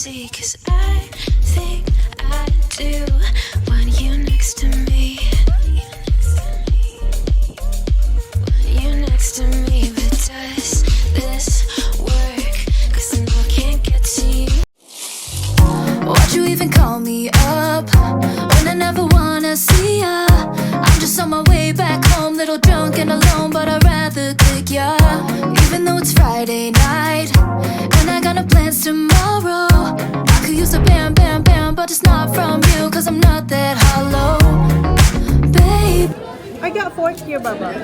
see, 'cause I think I do want you next to me. Want you next to me, but does this work? 'Cause I know I can't get to you. Why'd you even call me up when I never wanna see ya? I'm just on my way back home, little drunk and alone, but I'd rather click ya. Even though it's Friday night and I got no plans tomorrow, I could use a bam bam bam, but it's not from you, 'cause I'm not that hollow, babe. I got fork here, Baba.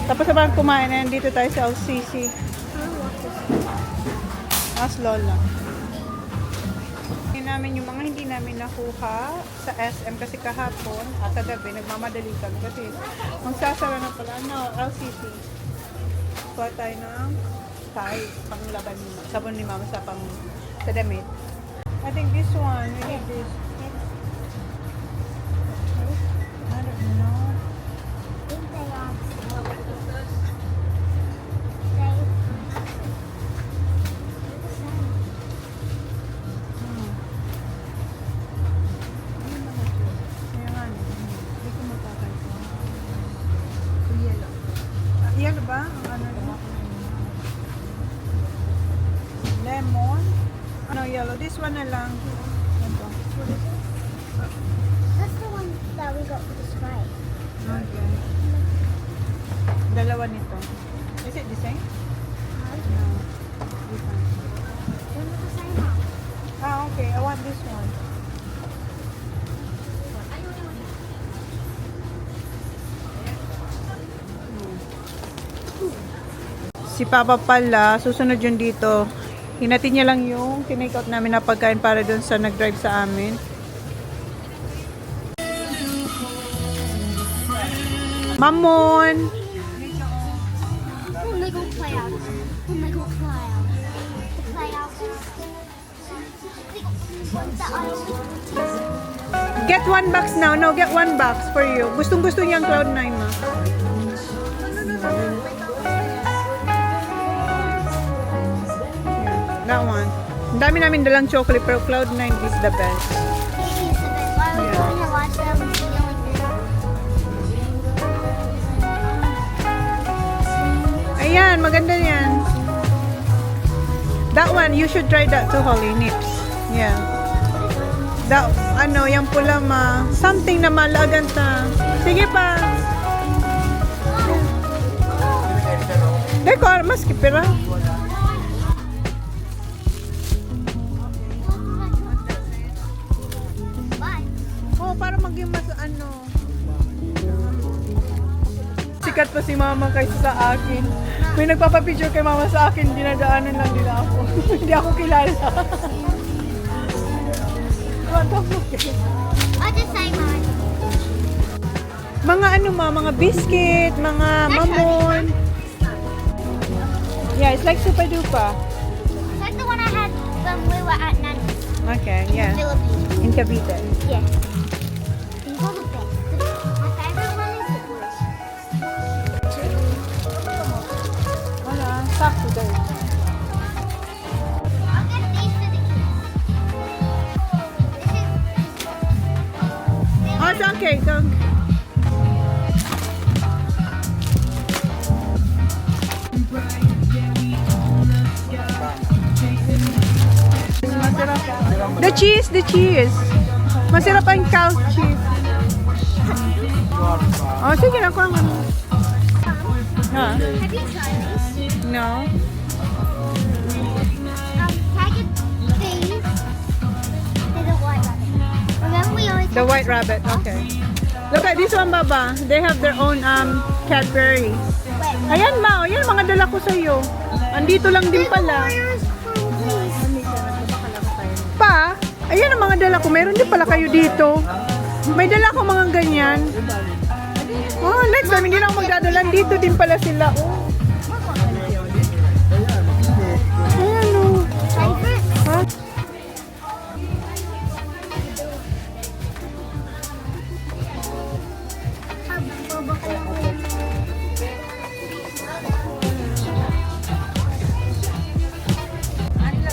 Tapos naman kumain na, dito tayo sa LCC. As Lola. Ngayon namin yung mga hindi namin nakuha sa SM kasi kahapon at kagabi nagmamadali kami kasi magsasara na pala. LCC. Kuha tayo ng Thai, panglaban ni sabon ni Mama sa sa damit. I think this one, we need this. I don't know. Yellow ba? Ang ano? Lemon? No, yellow. This one na lang. Ito. That's the one that we got for the Sprite. Okay. Dalawa nito. Is it the same? No. Different. They're not the same now. Ah, okay. I want this one. Si Papa pala, susunod yun dito. Hinati niya lang yung tinake out namin na pagkain para dun sa nag-drive sa amin. Mamon! Oh, Lego play out. Oh, Lego play out. The play out. That I always Get one box now. No, get one box for you. Gustong-gusto niyang Cloud9, ma. That one. Ang dami namin dalang chocolate pero Cloud9 is the best. Maybe it's the best. Why would you want to watch them yelling this? Ayan, maganda yan. That one, you should try that to Holly Nips. Yeah. That, ano, yung pula ma. Something na malaganta. Sige pa. Dekor, mas kipira. Bye. Oh, para maging mas ano. Sikat pa si Mama kaysa sa akin. May nagpapapicture kay Mama sa akin, dinadaanan lang nila ako. Hindi ako kilala. What the fuck? I'll just say mine. Mga ano ma, mga biscuit, mga mamon. Yeah, it's like Super Dupa. It's like the one I had when we were at Nanny's Okay, yeah. Philippines. In Cavite. Yeah. These are the best. My favorite one is the worst. Wala, sakto daw. I'll get these for the kids. Oh, it's okay. So, masarap. The cheese. Masarap ang cow cheese. Oh, sige na ko ang ano. Huh? Have you tried these? No. Can I get these? They're the white rabbit. Remember we always The white rabbit. Okay. Look at this one, Baba. They have their own Cadbury. Wait. Ayan, Ma. Ayan, mga dala ko sa'yo. Andito lang din pala. Where's Pa, ayan ang mga dala ko. Meron din pala kayo dito. May dala ko mga ganyan. Oh, next time, hindi na ako magdadalan. Dito din pala sila. Oh. Ayan o. Ha?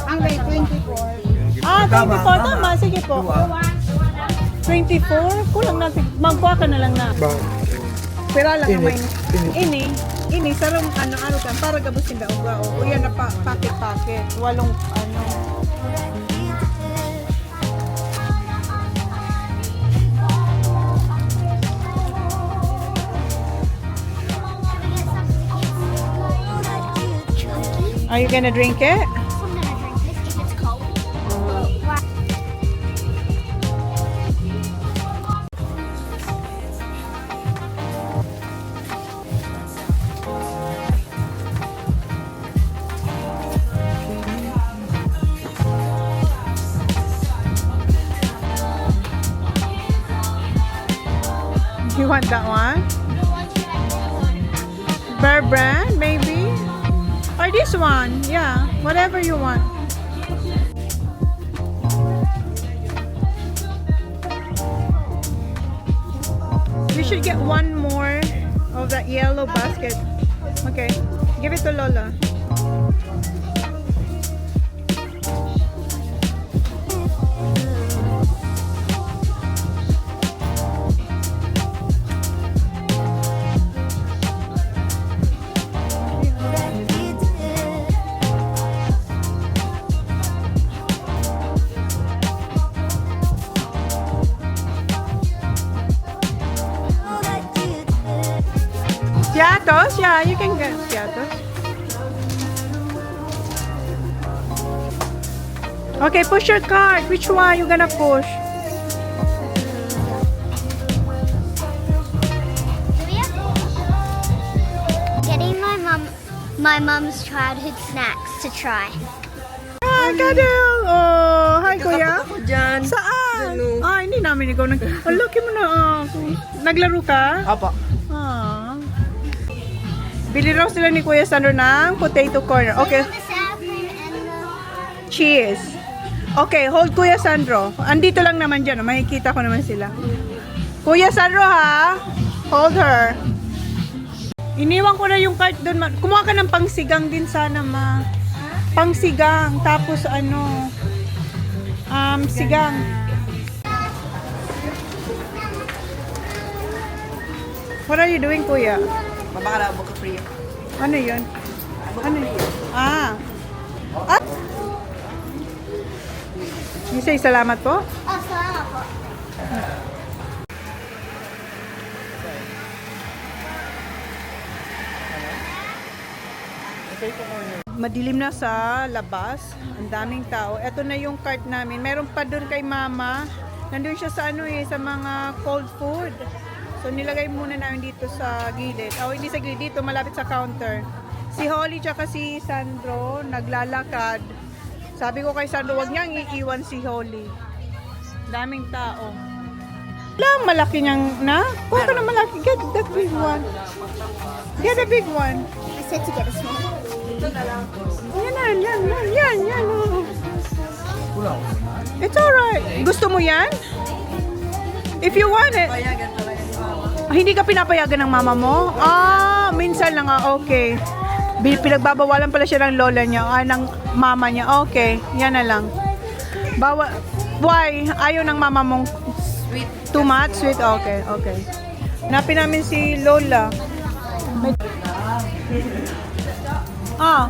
Ang may 24. Ah, 24. Tama, sige po. 24? Kulang natin. Magkuha ka na lang na. Pera lang naman. Ini, sarong ano kan, para gabusin daw ba? O yan na packet. Walong ano. Are you gonna drink it? I'm gonna drink this if it's cold. You want that one? Bear brand, maybe? Or this one? Yeah, whatever you want. You should get one more of that yellow basket. Okay, give it to Lola. Piatos? Yeah, you can get piatos. Okay, push your card. Which one you gonna push? Getting my mom's childhood snacks to try. Hi, Kadel! Oh, hi, Kuya. Ako dyan. Saan? Dyan, Ah, hindi namin ikaw nag... Oh, lucky mo na. Naglaro ka? Apa. Ah. Bili raw sila ni Kuya Sandro ng potato corner. Okay, The saffron and the cheese. Okay, hold Kuya Sandro. Andito lang naman dyan. Makikita ko naman sila. Kuya Sandro, ha? Hold her. Iniwan ko na yung cart doon. Kumuha ka ng pangsigang din sana, ma. Pangsigang. Tapos ano, sigang. What are you doing, Kuya? Mabakala ako ka free. Ano yun? Ano yun? Ah. Ah. You say salamat po? oh, salamat po. Madilim na sa labas. Ang daming tao. Ito na yung cart namin. Meron pa doon kay Mama. Nandun siya sa ano sa mga cold food. So nilagay muna namin dito sa gilid. Oh, hindi sa gilid, dito malapit sa counter. Si Holly tsaka si Sandro naglalakad. Sabi ko kay Sandro, wag niyang iiwan si Holly. Daming tao. Lang malaki niyang na. Kuha ka na malaki. Get the big one. Get the big one. I said to get a small. Yan. Oh. It's alright. Gusto mo yan? If you want it. Payagan talaga si mama. Hindi ka pinapayagan ng mama mo? Ah, minsan lang okay. Pinagbabawalan pala siya ng lola niya, ng mama niya. Okay, yan na lang. Why? Ayaw ng mama mong Sweet. too much? Sweet? Okay. Hanapin namin si Lola. Ah.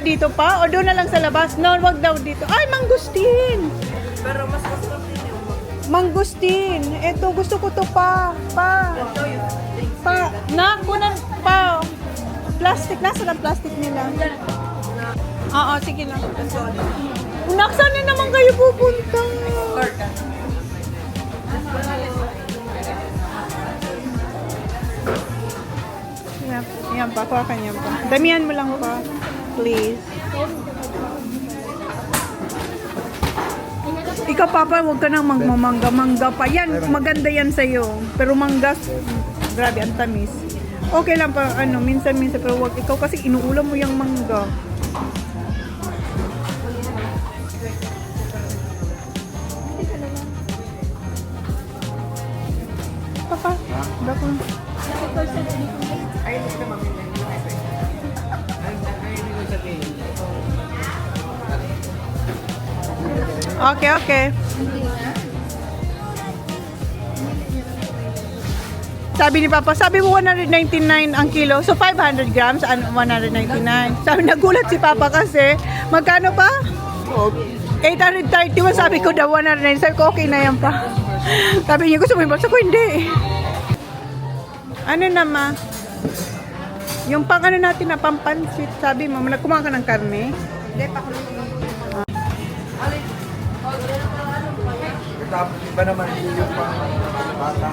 Dito pa? O doon na lang sa labas? No, wag daw dito. Ay, mangustin! Pero mas masarap din yung Mangustin! Ito, gusto ko to pa. Pa. Kunan pa. Plastic. Nasaan ang plastic nila? Oo, sige lang. Naksan na naman kayo pupunta. Yan pa, kuha ka niyan pa. Damihan mo lang pa. Please. Ikaw, Papa, huwag ka nang magmamangga-mangga pa. Yan, maganda yan sa'yo. Pero manggas, grabe, ang tamis. Okay lang pa, minsan-minsan, pero wag ikaw kasi inuulam mo yung mangga. Papa, dako. Okay, okay. Sabi ni Papa, sabi mo 199 ang kilo. So 500 grams, 199. Sabi, nagulat si Papa kasi, magkano pa? 831, sabi ko daw 199. Sabi ko, okay na yan pa. Sabi niya, gusto mo yung balsa ko, hindi. Ano naman? Yung pang ano natin na pampansit, sabi mo, nagkumain ka ng karne? Hindi, pakuloy. Tapos iba naman yung pang bata.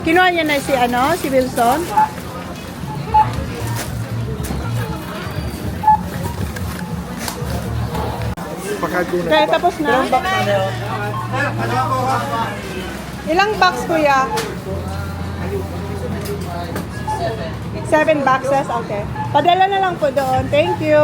Kinuha niya na si Wilson. Okay, tapos na. Ilang box, kuya? 7 boxes? Okay. Padala na lang po doon. Thank you.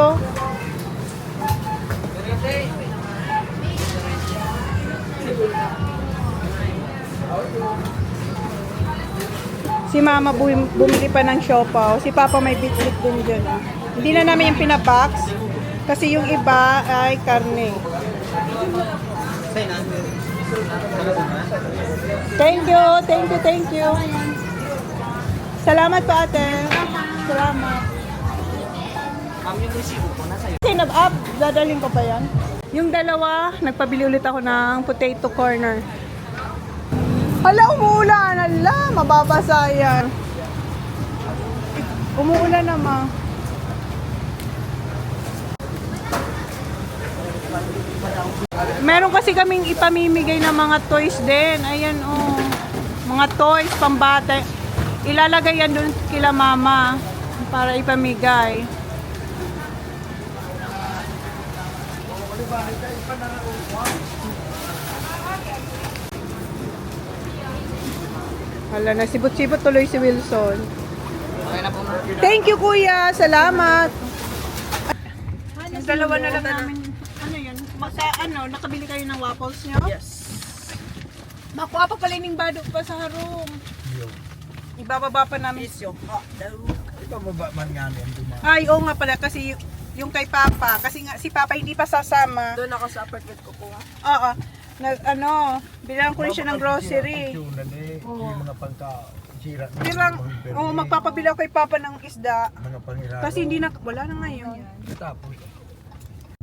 Si Mama bumili pa ng siopaw. Si Papa may bitbit din dyan. Hindi na namin yung pinabox. Kasi yung iba ay karne. Thank you, thank you, thank you. Salamat po, ate. Salamat. Sinab up, dadalhin ko pa yan. Yung dalawa, nagpabili ulit ako ng potato corner. Hala, umuulan. Hala, mababasa yan. Umuulan naman. Meron kasi kaming ipamimigay ng mga toys din. Ayan, oh. Mga toys, pambata. Ilalagay yan doon kila Mama para ipamigay. Hala, nasibot-sibot tuloy si Wilson. Thank you, Kuya. Salamat. Yung dalawa na lang namin. Ano yun? Nakabili kayo ng waffles nyo? Yes. Makuha pa pala yung badok pa sa harong. Ibababa pa namin. Ipababa man nga niyan dumaan. Ay, oo nga pala. Kasi yung kay Papa. Kasi nga si Papa hindi pa sasama. Doon ako sa apartment ko po. Oo. Bilang ko rin siya ng grocery. Yung mga pangka-sira. Magpapabilaw kay Papa ng isda. Mga pangirado. Kasi wala na ngayon. Tapos,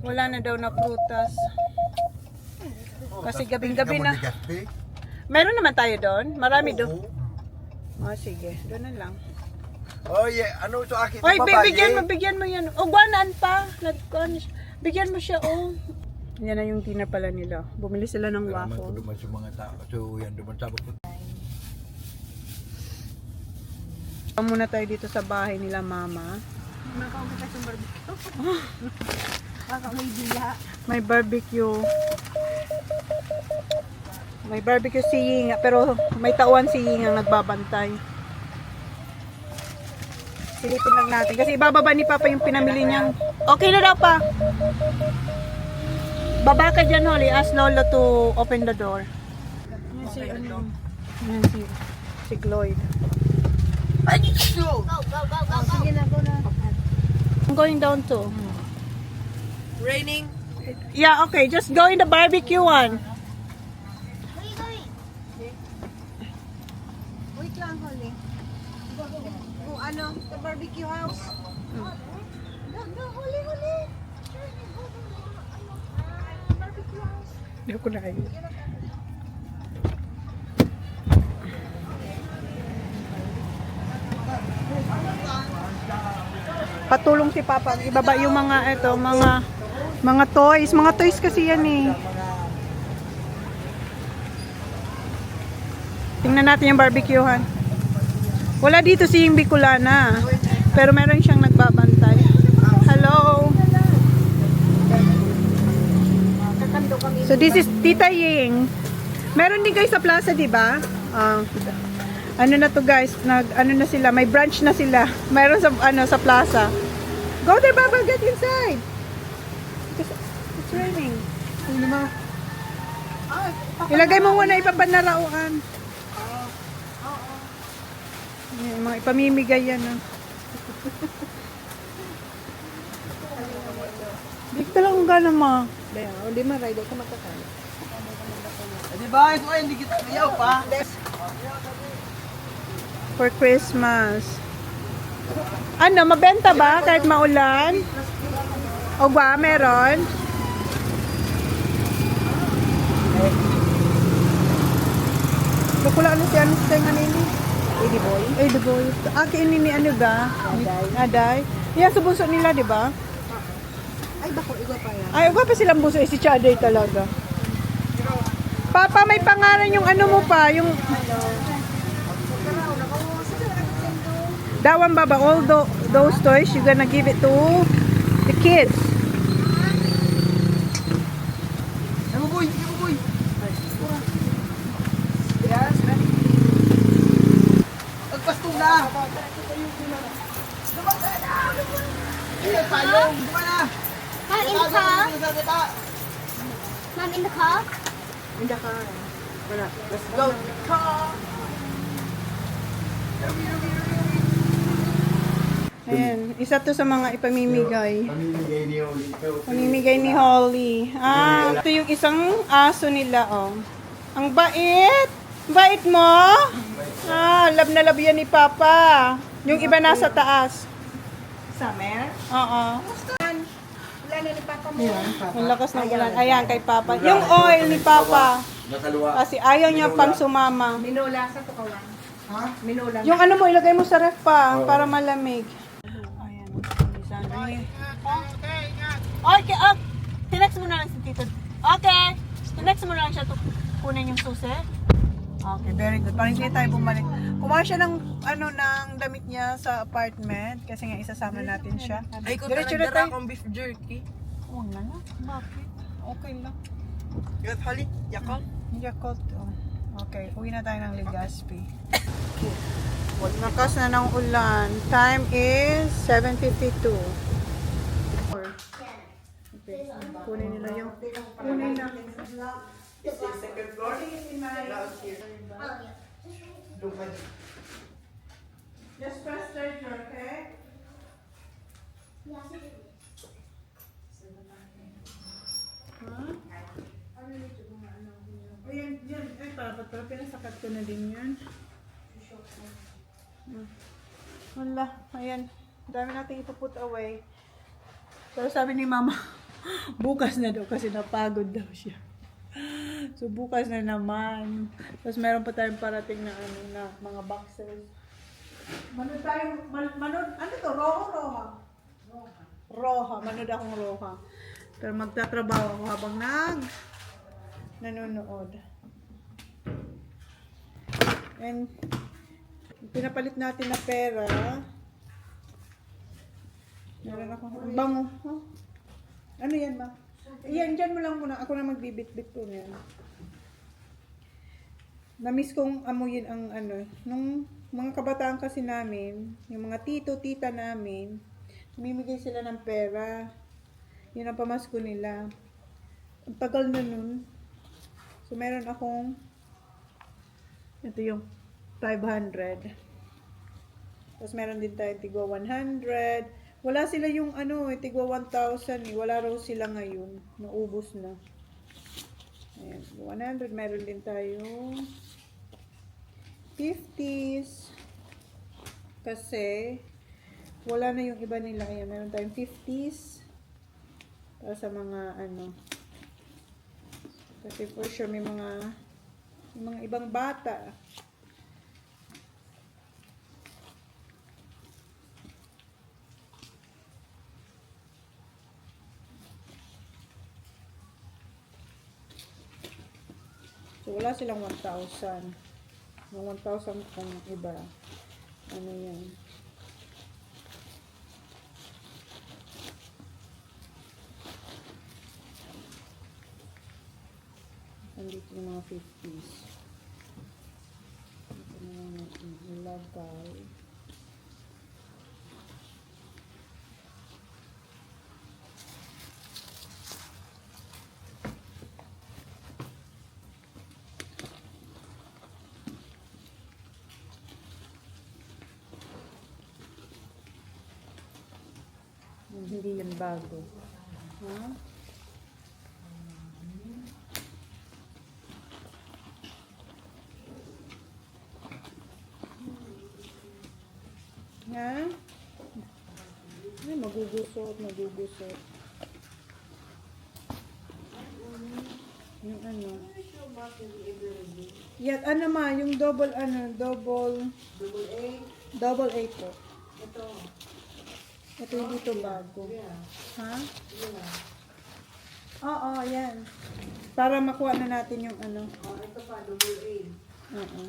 Wala na daw na prutas. Kasi gabing-gabi na. Meron naman tayo doon. Marami doon. Sige. Doon na lang. Oh yeah, ano ito akin? Oy, bigyan mo yan. O, guanaan pa. Bigyan mo siya, oh. Yan na yung dinner pala nila. Bumili sila ng waffle. Duman sa mga tao. So yan, duman sa mga. Muna tayo dito sa bahay nila, Mama. May barbecue. May barbecue si Ying, pero may tauhan si Ying ang nagbabantay. Silipin lang natin. Kasi ibababa ni Papa yung pinamili niyang. Okay na daw pa. Baba ka dyan, Holly. Ask Lolo to open the door. Yan si Gloyd. Go, go, go, go, go. Sige na, go na. I'm going down too. Raining. Yeah, okay. Just go in the barbecue one. Where are you going? Wait lang, Holly. The barbecue house. Huli, huli. Barbecue house. Hindi ko na kayo. Patulong si Papa. Ibaba yung mga toys. Mga toys kasi yan eh. Tingnan natin yung barbecuehan. Wala dito si yung Bicolana. Pero meron siyang nagbabantay. Hello. So this is Tita Ying. Meron din kayo sa plaza, di ba? Ano na to guys, ano na sila, may branch na sila. Meron sa sa plaza. Go there, Baba, get inside. It's raining. Ilagay mo muna ipapanarauan. Yung mga ipamimigay yan. Dito lang ang gana mo. Hindi man, rider ka makakaya. Di ba? Ito ay hindi kita kayaw pa. For Christmas. Ano, mabenta ba kahit maulan? O ba, meron? Bakula ano siya, ano siya nga nini? Eddie boy. Aki ini ni ano ba? Aday. Yan sa buso nila, di ba? Ay, bako, iba pa yan. Ay, iba pa silang buso. Si Chaday talaga. Papa, may pangalan yung ano mo pa, yung... That one, Baba, all those toys, you're gonna give it to the kids. Nabuboy, nabuboy. Yes, Agpastong na. Iya, payong. Buka na. Mom, in the car? Mom, in the car? In the car. Wala. Let's go. Car. Ayan, isa to sa mga ipamimigay. Pamimigay ni Oli. Pamimigay ni Holly. Ito yung isang aso nila, oh. Ang bait! Bait mo? Love na love yan ni Papa. Yung iba nasa taas. Summer? Oo. Wala na ni Papa mo. Ang lakas ng ulan. Ayan, kay Papa. Yung oil ni Papa. Nakaluwa. Kasi ayaw niya pang sumama. Minula sa tukawan. Ha? Minula. Yung ano mo, ilagay mo sa ref pa para malamig. Ayan. Okay, tinext mo na lang si Tito. Okay. Tinext mo na lang siya to kunin yung susi. Okay, very good. Parang hindi tayo bumalik. Kumuha siya ng ng damit niya sa apartment kasi nga isasama natin siya. Ay, kung Diretso na nagdara tayo. akong beef jerky. Oo na lang. Bakit? Okay lang. Gat hali, yakal. Yakult. Oh. Okay, uwi na tayo ng Legazpi. Lakas na ng ulan. Time is 7:52. Okay. Kunin nila yung... Kunin na. Second floor? Just press start, okay? Ayan, yan. Ay, para pinasakat ko na din yan. Wala, ayan. Dami natin ipuput away. Pero sabi ni Mama, bukas na daw kasi napagod daw siya. So, bukas na naman. Tapos meron pa tayong parating na na mga boxes. Manood tayo, manood, ano to? Roha? Roha, manood akong roha. Pero magtatrabaho ako habang nanonood. And pinapalit natin na pera. Meron ako. Ang bango. Huh? Ano yan ba? Yan, dyan mo lang muna. Ako na magbibit-bit po na yan. Namiss kong amuyin ang nung mga kabataan kasi namin, yung mga tito, tita namin, mimigay sila ng pera. Yun ang pamasko nila. Ang tagal na nun. So, meron akong, ito yung 500. Tapos meron din tayo tigwa 100. Wala sila yung tigwa 1,000 eh. Wala raw sila ngayon. Naubos na. Ayan, 100. Meron din tayo 50s. Kasi, wala na yung iba nila. Ayan, meron tayong 50s. Para sa mga kasi for sure may mga ibang bata. So, wala silang 1,000. Mga 1,000 kung iba. Ano yan? Andito yung mga 50s. Ito na yung ilagay. Hindi yan bago. Ha? Ha? Ay, magugusot. Yung ano. Yan, ano ma, yung double A po. Ito yung dito bago. Ha? Oo, yan. Para makuha na natin yung ano. Ito pa, double A. Oo.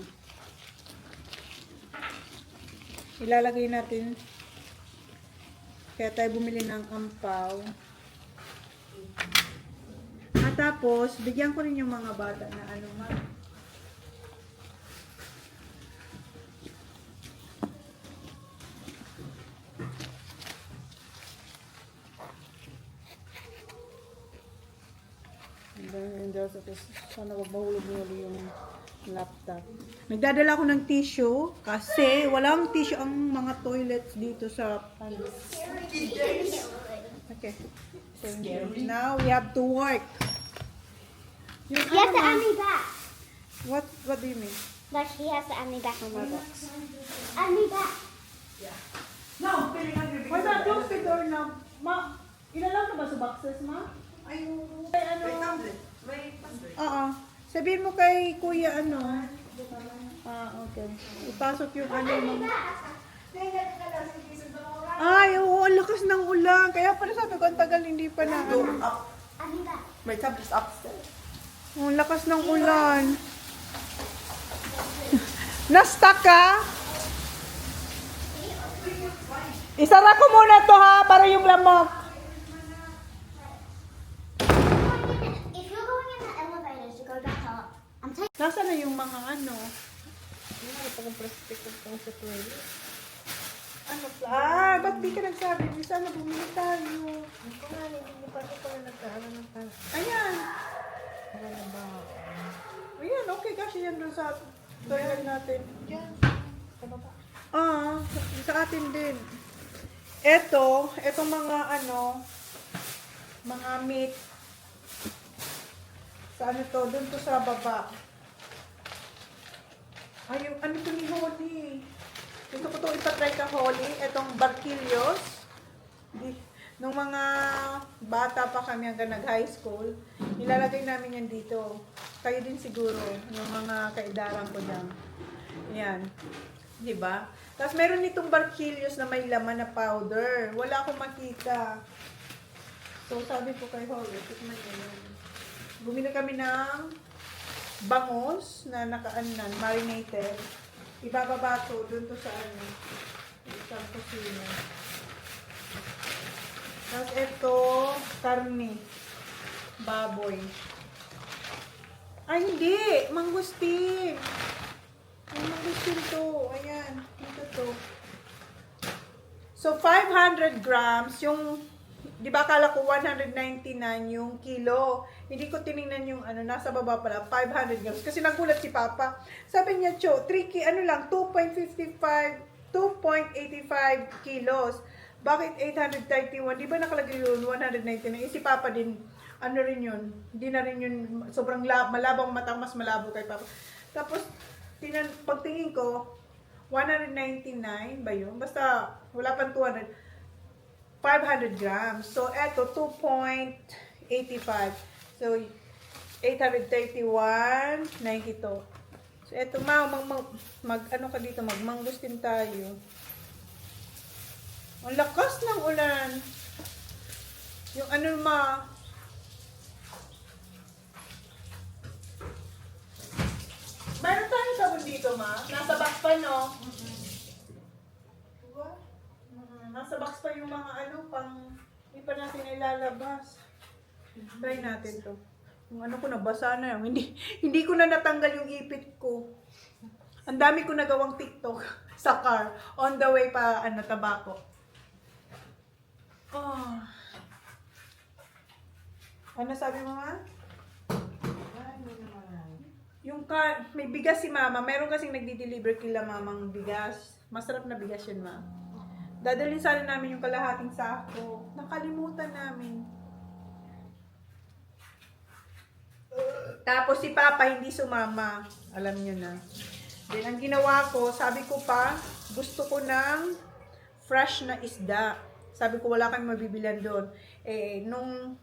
Ilalagay natin. Kaya tayo bumili ng ampaw. At tapos, bigyan ko rin yung mga bata na ano ma. Sana wag mahulog-hulog yung laptop. Nagdadala ako ng tissue kasi walang tissue ang mga toilets dito sa Okay. So, now we have to work. Yung He has ano, to ma? add me back. What do you mean? Like he has to add me back on Roblox. Add me back. Why not close the door now? Ma, ilalang na ba sa boxes, ma? Ay, ano? Oo. Sabihin mo kay kuya ano. Okay. Ipasok yung ano mo. Ay, oo, ang lakas ng ulan. Kaya pala sabi ko, ang tagal hindi pa na. Add me back. My tablet's upstairs. Ang lakas ng ulan. Na-stuck ka? Isara ko muna to ha, para yung lamok. If you're going in the elevator to go back up, I'm taking. Nasaan na yung mga ano? Ano pa? Ba't di ka nagsabi? Di sana bumili tayo. Ayan. Ayan, okay kasi yan doon sa toilet natin. Sa atin din. Etong mga ano, mga meat. Sa ano to, doon to sa baba. Ay, yung ano to ni Holly. Gusto ko to ipatry ka, Holly. Etong Barquillos. Nung mga bata pa kami hanggang nag-high school, nilalagay namin yan dito. Kayo din siguro, yung mga kaidaran ko dyan. Yan. Diba? Tapos meron nitong Barquillos na may laman na powder. Wala akong makita. So sabi ko kay Holly, tikman niya yan. Bumili kami ng bangus na nakaanan, marinated. Ibababa to, dun to sa ano, isang kusina. Tapos ito, karne, baboy. Ay, hindi, mangustin. Ay, mangustin to. Ayan, ito to. So, 500 grams, yung, di ba akala ko 199 yung kilo. Hindi ko tiningnan yung ano, nasa baba pala, 500 grams. Kasi nagulat si Papa. Sabi niya, Cho, 2.85 kilos. Bakit 831? Di ba nakalagay yun, 199? Si Papa din, ano rin yun, hindi na rin yun, sobrang malabang matang, mas malabo kay Papa. Tapos, pagtingin ko, 199 ba yun? Basta, wala pang 200. 500 grams. So, eto, 2.85. So, 831.92. So, eto, ano ka dito, magmangustin tayo. Ang lakas ng ulan. Yung ano meron tayong sabon dito, ma? Nasa box pa, no? Diba? Nasa box pa yung mga ano, pang... Hindi pa natin ilalabas. Try natin to. Yung ano ko, nabasa na yun. Hindi ko na natanggal yung ipit ko. Ang dami ko nagawang TikTok sa car. On the way pa, tabako. Oh. Ano sabi mo, ma? Yung may bigas si mama. Meron kasing nagdi-deliver kila mamang bigas. Masarap na bigas yun, ma. Dadalhin sana namin yung kalahating sako. Nakalimutan namin. Tapos si Papa hindi sumama. Alam nyo na. Then ang ginawa ko, sabi ko pa, gusto ko ng fresh na isda. Sabi ko wala kami mabibilan doon. Nung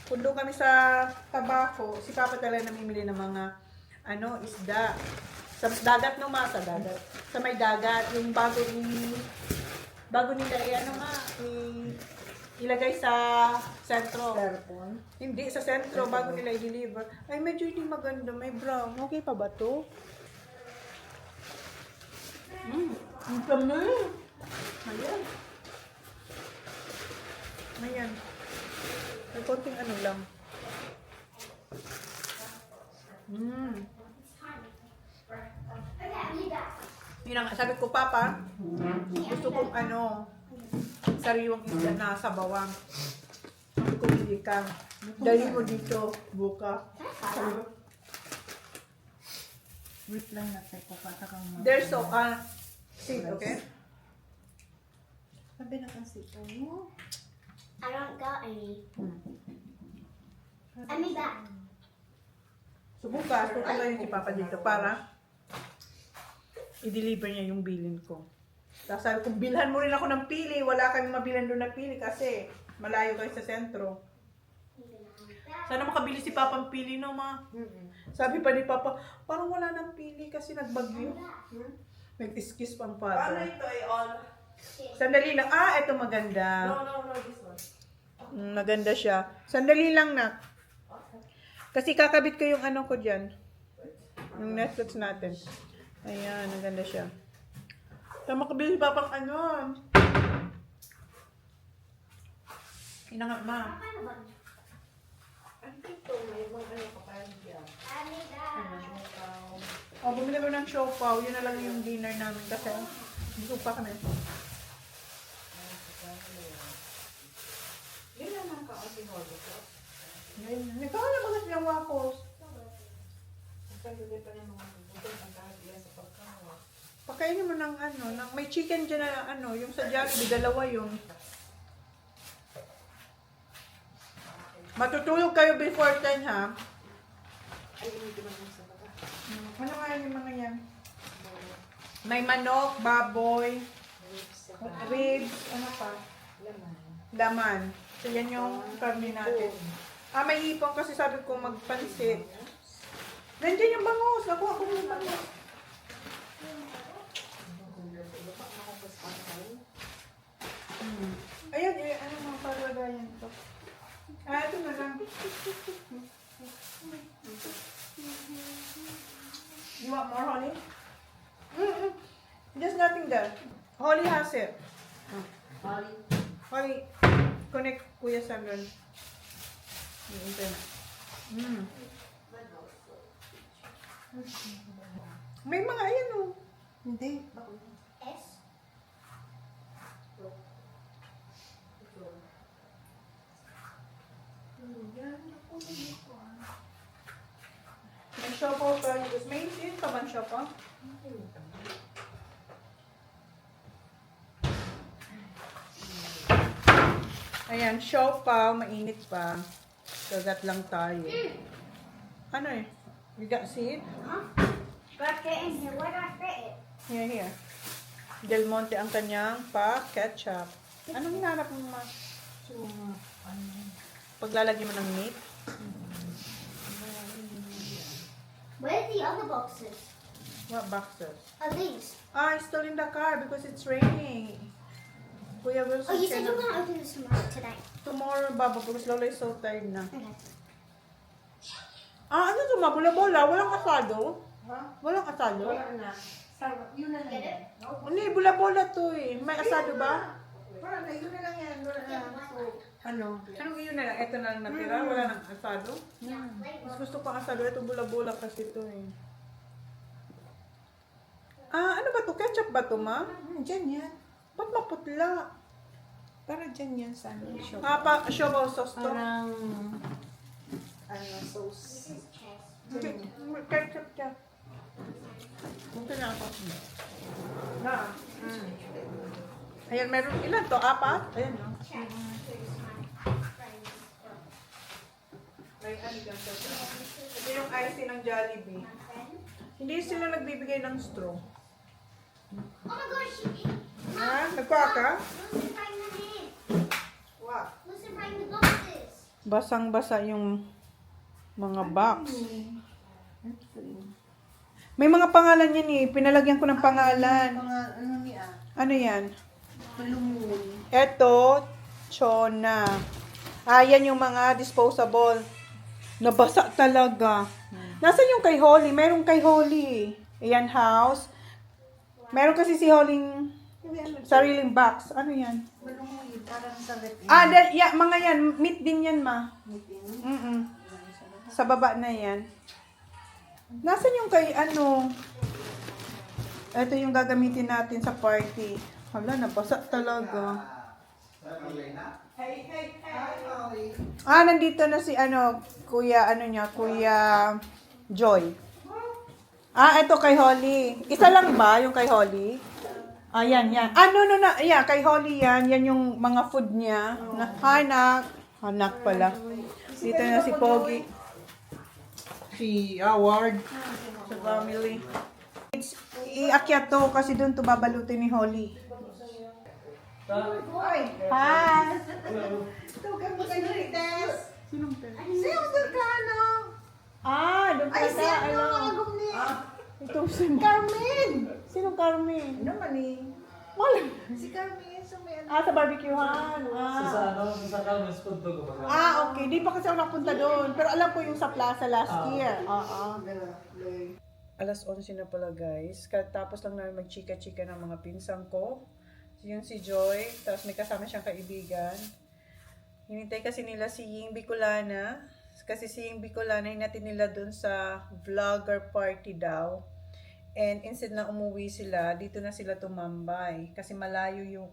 pundo kami sa tabako, si Papa talaga namimili ng mga isda. Sa dagat no, ma, sa dagat. Sa may dagat, yung bago nila ilagay sa sentro. Hindi, sa sentro, bago nila i-deliver. Ay, medyo hindi maganda. May brown. Okay pa ba to? Ang kami. Ayan. Ayan. May konting ano lang. Yun ang sabi ko, Papa, gusto kong sariwang isda na sa bawang. Sabi ko, hindi ka. Dali mo dito, buka. Sabi ko, Wait lang natin ko patakang mga. there's seed, okay? Sabi na kasi ito mo. I don't got any. I mean that. So bukas, tutulayin si Papa dito para i-deliver niya yung bilin ko. Tapos sabi ko, bilhan mo rin ako ng pili. Wala kami mabilan doon ng pili kasi malayo kayo sa sentro. Sana makabili si Papa ng pili, no, ma? Sabi pa ni Papa, parang wala ng pili kasi nagbagyo. Nag-excuse pang father. Ito ay all. Sandali lang. Ito maganda. No, this one. Maganda siya. Sandali lang na. Kasi kakabit ko yung ko dyan. Yung Netflix natin. Ayan, maganda siya. Tama makabili pa pang Ina nga, ma. Ano ito? May mga kapayan dyan. I need that. Bumili ko ng siopaw. Yun na lang yung dinner namin kasi busog pa kami. Yun naman ka kasi holo ko. Ikaw na mga silang waffles. Pagkalulit pa ng mga bubutong ang kahit sa pagkawa. Pakainin mo ng may chicken dyan na yung sa Jollibee, dalawa yun. Matutulog kayo before 10, ha? Ay, hindi man yung sa baba. Ano nga yung mga yan? May manok, baboy, ribs, ano pa? Laman. Laman. So, yan yung karne natin. May ipon kasi sabi ko magpansit. Nandiyan yung bangus. Nakuha ko yung bangus. Ayan, ano mga palagayan ito? Ito na lang. You want more honey? There's nothing there. Holly has it. Holly, connect Kuya Samuel. Yung internet. May mga Hindi. S. may siopaw pa. May yun pa man siopaw? Ayan, siopaw. Mainit pa. Kagat lang tayo. Ano eh? You got see it? Huh? Gotta get in here. Where do I fit it? Here. Del Monte ang kanyang pa-ketchup. Anong hinanap mo, ma? Paglalagay mo ng meat? Where's the other boxes? What boxes? Are these? It's still in the car because it's raining. Kuya Wilson, Oh, you said you were cannot- gonna open this tomorrow today. tomorrow, Baba, because Lola is so tired na. Okay. Ano to, ma? Bola-bola? Walang kasado? Walang asado? Wala na. Yun na lang yan. Hindi, bula-bula to eh. May asado ba? Wala na, yun na lang yan. Wala na. So, Ano? Anong yun na lang? Ito na lang natira? Wala nang asado? Mas gusto ko asado. Ito bula-bula kasi ito eh. Ah, ano ba to? Ketchup ba to, ma? dyan yan. Ba't maputla? Para dyan yan sa ano, shop. Ah, siopaw sauce to? Parang, sauce. Ketchup siya. Mungkin na ako. Na. Ayan, meron ilan to? Apat? Ayan, no? May ano dyan sa ito yung icing ng Jollibee. Hindi sila nagbibigay ng straw. Oh my gosh! Ha? Nagkuha ka? Lucy frying the meat. What? Lucy frying the boxes. Basang-basa yung mga box. May mga pangalan yan eh. Pinalagyan ko ng pangalan. Ano niya? Ano yan? Tulungun. Eto, Chona. Yan yung mga disposable. Nabasa talaga. Nasaan yung kay Holly? Meron kay Holly. Ayan, house. Meron kasi si Holly sariling box. Ano yan? Tulungun, parang sa rep. Mga yan. Meat din yan, ma. Sa baba na yan. Nasaan yung kay ano? Ito yung gagamitin natin sa party. Hala, nabasa talaga. Nandito na si Kuya Joy. Ito kay Holly. Isa lang ba yung kay Holly? Yan. No. Yeah, kay Holly yan. Yan yung mga food niya. Anak pala. Dito na si Pogi. Si Howard. Sa family. Iakyat to kasi doon to babalutin ni Holly. Hi! Ito ka mo kayo, Tess. Sinong Tess? Siya ang Durkano. Doon Ay, pala. siya ang agom ni Ito si Carmen. Sinong Carmen? Ano man eh? Wala. Si Carmen, so may ano. Sa barbecuehan. Sa Carmen's Food to kumbaga. Okay. Di pa kasi ako napunta doon. Pero alam ko yung sa plaza last year. Alas 11 na pala guys. Tapos lang namin magchika-chika ng mga pinsang ko. Yung si Joy. Tapos may kasama siyang kaibigan. Hinintay kasi nila si Ying Bicolana. Kasi si Ying Bicolana hinatid nila doon sa vlogger party daw. And instead na umuwi sila, dito na sila tumambay. Kasi malayo,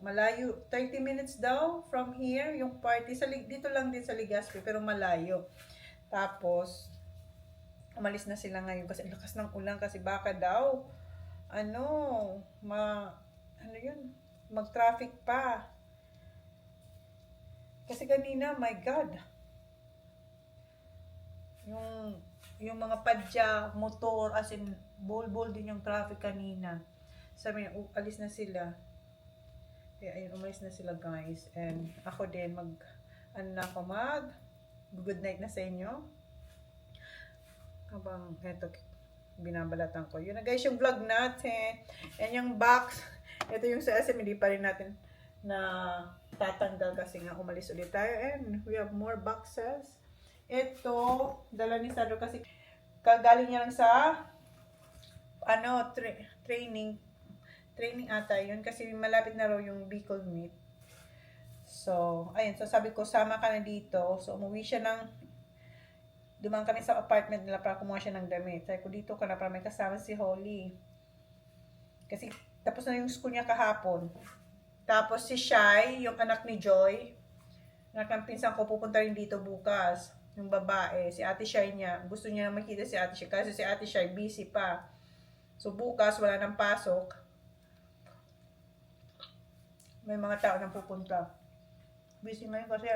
30 minutes daw from here, yung party. Dito lang din sa Legazpi, pero malayo. Tapos, umalis na sila ngayon kasi ang lakas ng ulan kasi baka daw, mag-traffic pa. Kasi kanina, my God, yung mga padya, motor, as in, bol din yung traffic kanina. Sabi niya, alis na sila. Kaya ayun, umalis na sila guys. And ako din, good night na sa inyo. Habang, eto, binabalatan ko. Yun na guys, yung vlog natin. And yung box, ito yung sa SM, hindi pa rin natin na tatanggal kasi nga umalis ulit tayo. And we have more boxes. Ito, dala ni Sandro kasi kagaling niya lang sa training ata yun kasi malapit na raw yung Bicol meet. So, ayun. So, sabi ko, sama ka na dito. So, umuwi siya dumaan kami sa apartment nila para kumuha siya ng damit. Sabi ko, dito ka na para may kasama si Holly. Kasi, tapos na yung school niya kahapon. Tapos, si Shai, yung anak ni Joy, anak ng pinsan ko, pupunta rin dito bukas. Yung babae, si Ate Shai niya. Gusto niya na makita si Ate Shai kasi si Ate Shai busy pa. So, bukas, wala nang pasok. May mga tao nang pupunta. Busy ngayon kasi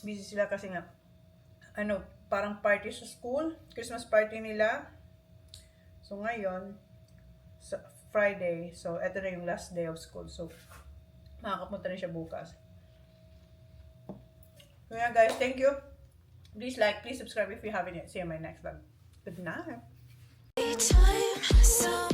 busy sila kasi nga parang party sa school, Christmas party nila. So ngayon Friday, so eto na yung last day of school. So makakapunta na siya bukas. So yeah guys, thank you. Please like, please subscribe if you haven't yet. See you in my next vlog. Good night. Time, some